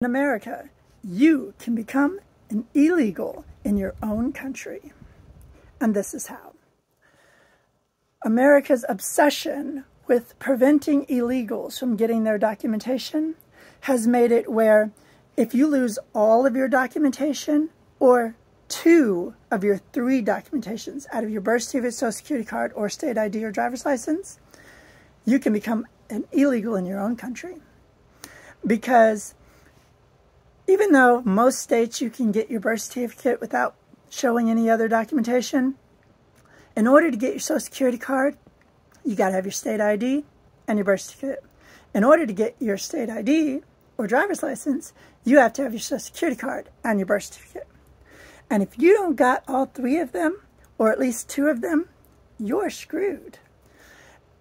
In America, you can become an illegal in your own country. And this is how. America's obsession with preventing illegals from getting their documentation has made it where if you lose all of your documentation or 2 of your 3 documentations out of your birth certificate, social security card, or state ID or driver's license, you can become an illegal in your own country. Because even though most states you can get your birth certificate without showing any other documentation, in order to get your social security card, you got to have your state ID and your birth certificate. In order to get your state ID or driver's license, you have to have your social security card and your birth certificate. And if you don't got all 3 of them, or at least 2 of them, you're screwed.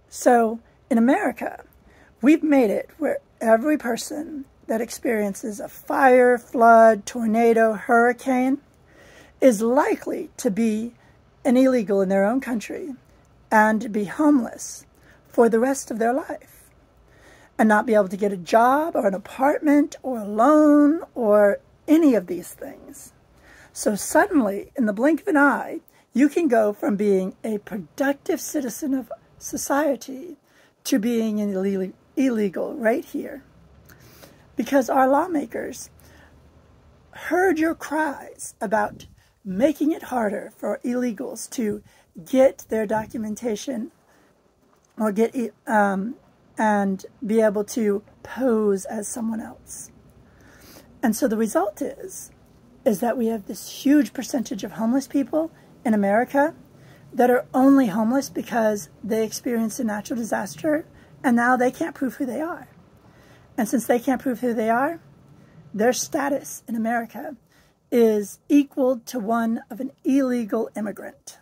So in America, we've made it where every person that experiences a fire, flood, tornado, hurricane is likely to be an illegal in their own country and be homeless for the rest of their life and not be able to get a job or an apartment or a loan or any of these things. So suddenly, in the blink of an eye, you can go from being a productive citizen of society to being an illegal right here. Because our lawmakers heard your cries about making it harder for illegals to get their documentation or get and be able to pose as someone else. And so the result is that we have this huge percentage of homeless people in America that are only homeless because they experienced a natural disaster and now they can't prove who they are. And since they can't prove who they are, their status in America is equal to one of an illegal immigrant.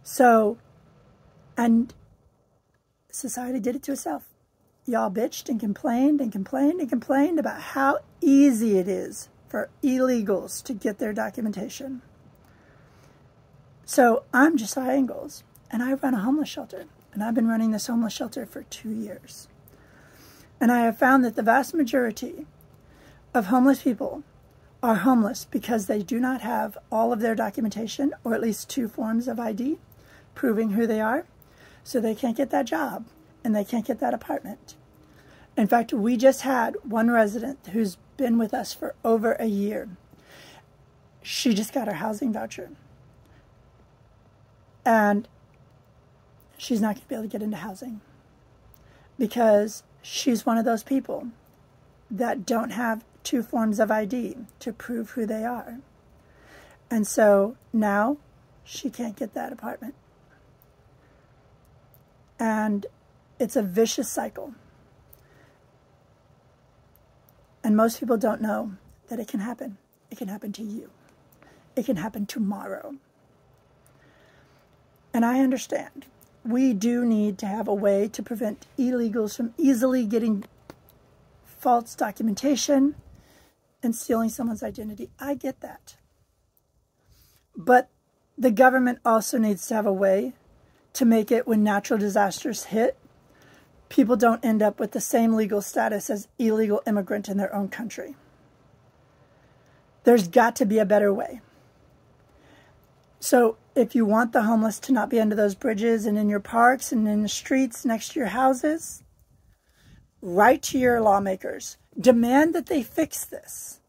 So, and society did it to itself. Y'all bitched and complained and complained and complained about how easy it is for illegals to get their documentation. So I'm Josiah Ingalls, and I run a homeless shelter, and I've been running this homeless shelter for 2 years. And I have found that the vast majority of homeless people are homeless because they do not have all of their documentation, or at least 2 forms of ID, proving who they are, so they can't get that job and they can't get that apartment. In fact, we just had one resident who's been with us for over a year. She just got her housing voucher. And she's not going to be able to get into housing because she's one of those people that don't have 2 forms of ID to prove who they are. And so now she can't get that apartment. And it's a vicious cycle. And most people don't know that it can happen. It can happen to you. It can happen tomorrow. And I understand. We do need to have a way to prevent illegals from easily getting false documentation and stealing someone's identity. I get that. But the government also needs to have a way to make it when natural disasters hit, people don't end up with the same legal status as illegal immigrant in their own country. There's got to be a better way. So if you want the homeless to not be under those bridges and in your parks and in the streets next to your houses, write to your lawmakers. Demand that they fix this.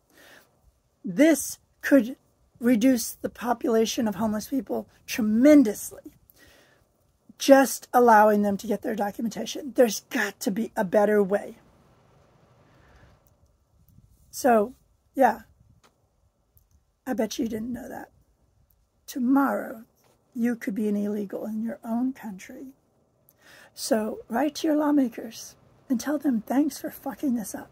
This could reduce the population of homeless people tremendously. Just allowing them to get their documentation. There's got to be a better way. So, yeah. I bet you didn't know that. Tomorrow, you could be an illegal in your own country. So, write to your lawmakers and tell them thanks for fucking this up.